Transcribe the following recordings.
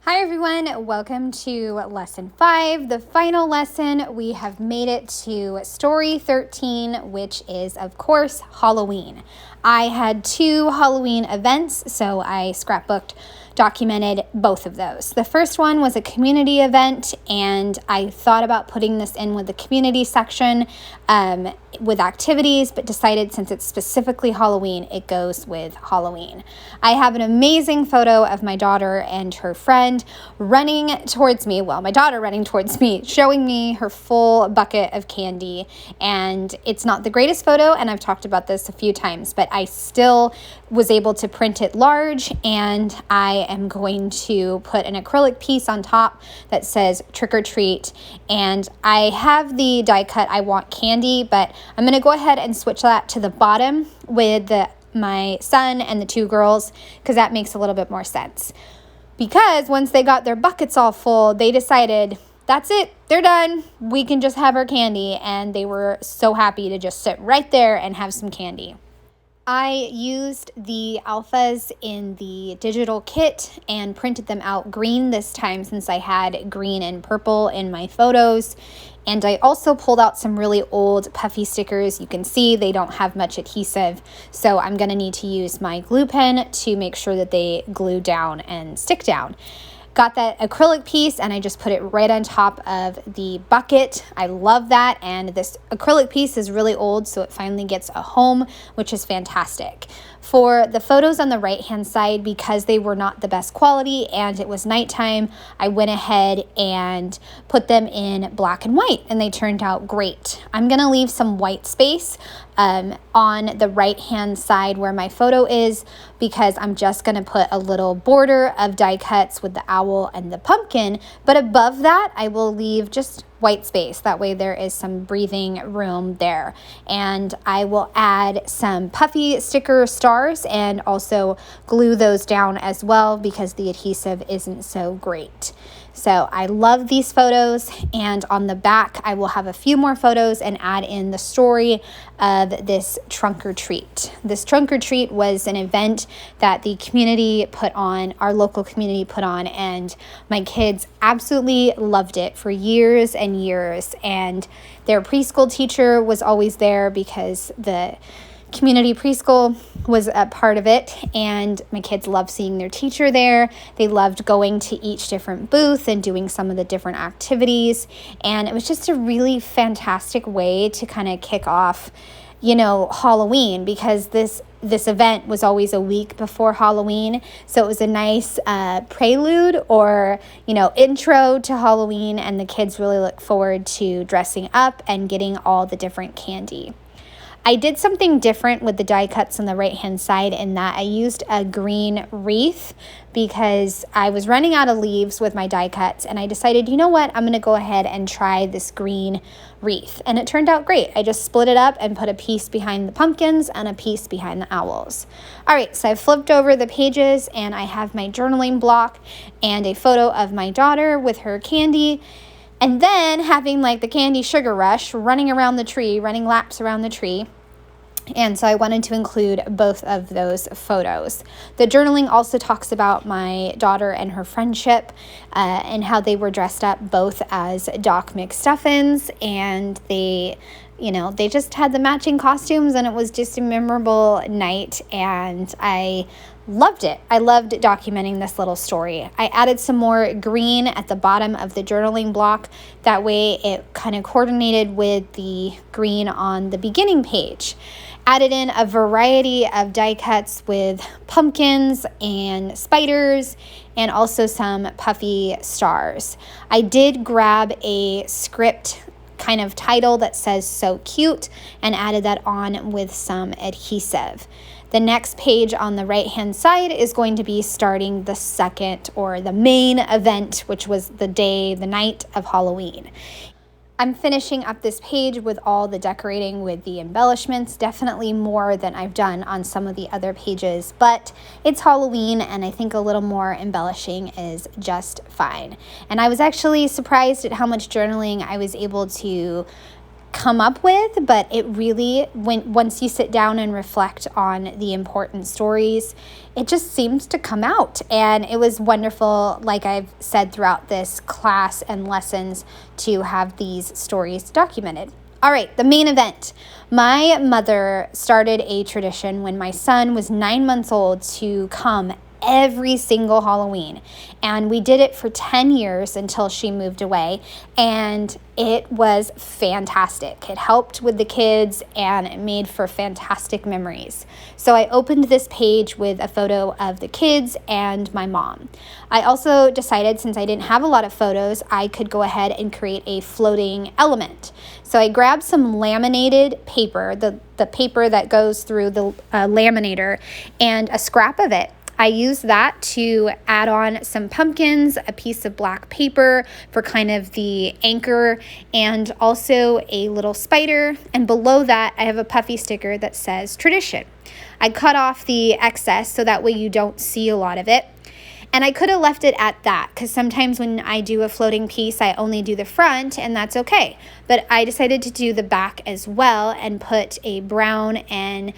Hi everyone, welcome to lesson 5, the final lesson. We have made it to story 13, which is of course Halloween. I had 2 Halloween events, so I scrapbooked, documented both of those. The first one was a community event, and I thought about putting this in with the community section with activities, but decided since it's specifically Halloween, it goes with Halloween. I have an amazing photo of my daughter and her friend running towards me, well, my daughter running towards me, showing me her full bucket of candy, and it's not the greatest photo, and I've talked about this a few times, but I still was able to print it large, and I am going to put an acrylic piece on top that says trick or treat, and I have the die cut I want candy, but I'm going to go ahead and switch that to the bottom with my son and the 2 girls because that makes a little bit more sense. Because once they got their buckets all full, they decided, that's it, they're done, we can just have our candy, and they were so happy to just sit right there and have some candy. I used the alphas in the digital kit and printed them out green this time since I had green and purple in my photos. And I also pulled out some really old puffy stickers. You can see they don't have much adhesive, so I'm going to need to use my glue pen to make sure that they glue down and stick down. Got that acrylic piece and I just put it right on top of the bucket. I love that, and this acrylic piece is really old, so it finally gets a home, which is fantastic. For the photos on the right hand side, because they were not the best quality and it was nighttime, I went ahead and put them in black and white, and they turned out great. I'm gonna leave some white space on the right hand side where my photo is, because I'm just gonna put a little border of die cuts with the owl and the pumpkin, but above that I will leave just white space. That way there is some breathing room there. And I will add some puffy sticker stars and also glue those down as well because the adhesive isn't so great. So I love these photos, and on the back I will have a few more photos and add in the story of this trunk or treat. This trunk or treat was an event that the community put on, our local community put on, and my kids absolutely loved it for years and years. And their preschool teacher was always there because the community preschool was a part of it, and my kids loved seeing their teacher there. They loved going to each different booth and doing some of the different activities, and it was just a really fantastic way to kind of kick off, Halloween, because this event was always a week before Halloween, so it was a nice prelude or intro to Halloween, and the kids really look forward to dressing up and getting all the different candy. I did something different with the die cuts on the right hand side in that I used a green wreath because I was running out of leaves with my die cuts, and I decided, you know what, I'm going to go ahead and try this green wreath, and it turned out great. I just split it up and put a piece behind the pumpkins and a piece behind the owls. All right, so I've flipped over the pages and I have my journaling block and a photo of my daughter with her candy. And then having like the candy sugar rush, running laps around the tree. And so I wanted to include both of those photos. The journaling also talks about my daughter and her friendship and how they were dressed up both as Doc McStuffins, and they just had the matching costumes, and it was just a memorable night, and I loved it. I loved documenting this little story. I added some more green at the bottom of the journaling block. That way it kind of coordinated with the green on the beginning page. Added in a variety of die cuts with pumpkins and spiders and also some puffy stars. I did grab a script kind of title that says "So Cute" and added that on with some adhesive. The next page on the right hand side is going to be starting the second or the main event, which was the night of Halloween. I'm finishing up this page with all the decorating with the embellishments, definitely more than I've done on some of the other pages, but it's Halloween and I think a little more embellishing is just fine. And I was actually surprised at how much journaling I was able to come up with, but it really, once you sit down and reflect on the important stories, it just seems to come out. And it was wonderful, like I've said throughout this class and lessons, to have these stories documented. All right, the main event. My mother started a tradition when my son was 9 months old to come every single Halloween. And we did it for 10 years until she moved away. And it was fantastic. It helped with the kids and it made for fantastic memories. So I opened this page with a photo of the kids and my mom. I also decided, since I didn't have a lot of photos, I could go ahead and create a floating element. So I grabbed some laminated paper, the paper that goes through the laminator, and a scrap of it. I used that to add on some pumpkins, a piece of black paper for kind of the anchor, and also a little spider. And below that, I have a puffy sticker that says tradition. I cut off the excess so that way you don't see a lot of it. And I could have left it at that, because sometimes when I do a floating piece, I only do the front, and that's okay. But I decided to do the back as well and put a brown and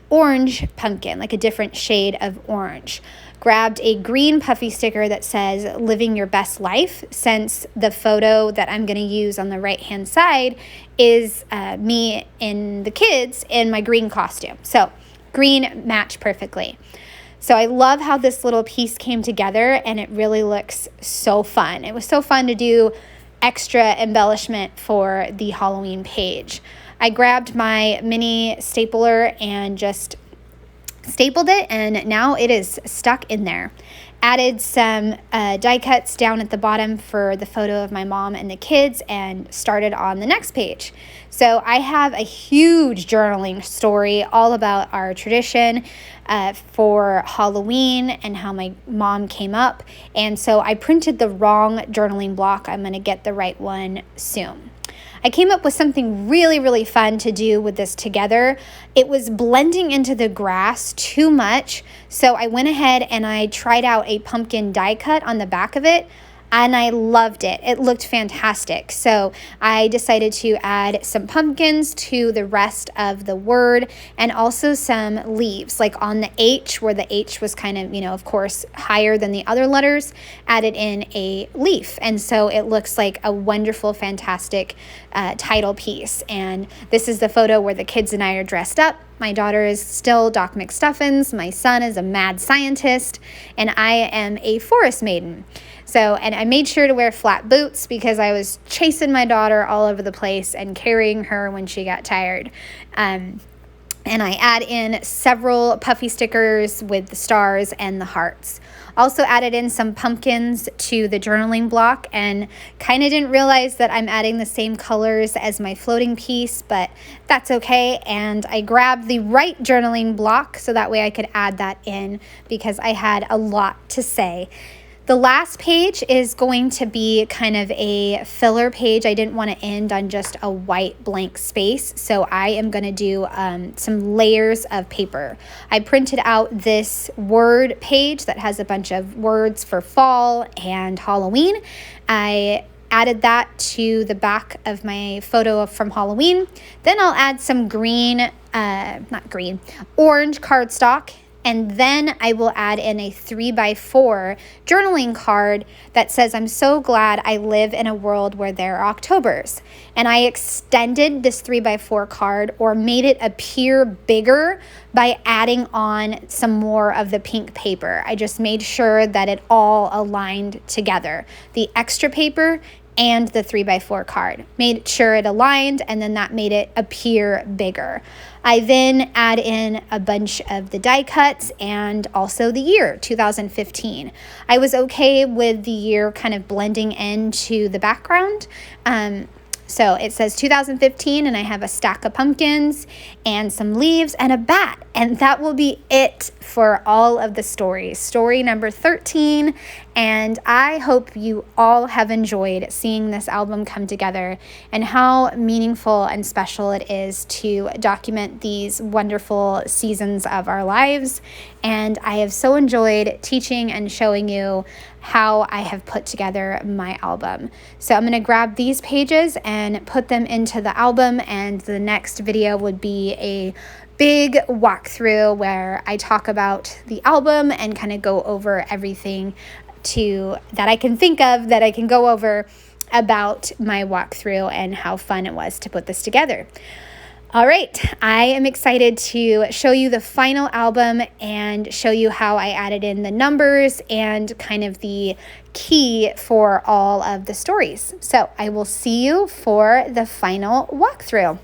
orange pumpkin, like a different shade of orange. Grabbed a green puffy sticker that says living your best life, since the photo that I'm going to use on the right hand side is me and the kids in my green costume. So green matched perfectly. So I love how this little piece came together, and it really looks so fun. It was so fun to do extra embellishment for the Halloween page. I grabbed my mini stapler and just stapled it, and now it is stuck in there. Added some die cuts down at the bottom for the photo of my mom and the kids, and started on the next page. So I have a huge journaling story all about our tradition for Halloween and how my mom came up. And so I printed the wrong journaling block. I'm going to get the right one soon. I came up with something really, really fun to do with this together. It was blending into the grass too much, so I went ahead and I tried out a pumpkin die cut on the back of it, and I loved it. It looked fantastic. So I decided to add some pumpkins to the rest of the word, and also some leaves, like on the H, where the H was kind of, of course, higher than the other letters, added in a leaf. And so it looks like a wonderful, fantastic title piece. And this is the photo where the kids and I are dressed up. My daughter is still Doc McStuffins. My son is a mad scientist, and I am a forest maiden. So, and I made sure to wear flat boots because I was chasing my daughter all over the place and carrying her when she got tired. And I add in several puffy stickers with the stars and the hearts. Also added in some pumpkins to the journaling block, and kind of didn't realize that I'm adding the same colors as my floating piece, but that's okay. And I grabbed the right journaling block so that way I could add that in, because I had a lot to say. The last page is going to be kind of a filler page. I didn't want to end on just a white blank space, so I am going to do some layers of paper. I printed out this word page that has a bunch of words for fall and Halloween. I added that to the back of my photo from Halloween. Then I'll add some orange cardstock. And then I will add in a 3x4 journaling card that says, I'm so glad I live in a world where there are Octobers. And I extended this 3x4 card, or made it appear bigger, by adding on some more of the pink paper. I just made sure that it all aligned together. The extra paper and the 3x4 card. Made sure it aligned, and then that made it appear bigger. I then add in a bunch of the die cuts and also the year, 2015. I was okay with the year kind of blending into the background. So it says 2015, and I have a stack of pumpkins and some leaves and a bat. And that will be it for all of the stories. Story number 13. And I hope you all have enjoyed seeing this album come together, and how meaningful and special it is to document these wonderful seasons of our lives. And I have so enjoyed teaching and showing you how I have put together my album. So I'm going to grab these pages and put them into the album, and the next video would be a big walkthrough where I talk about the album and kind of go over everything that I can think of that I can go over about my walkthrough and how fun it was to put this together. All right, I am excited to show you the final album and show you how I added in the numbers and kind of the key for all of the stories. So I will see you for the final walkthrough.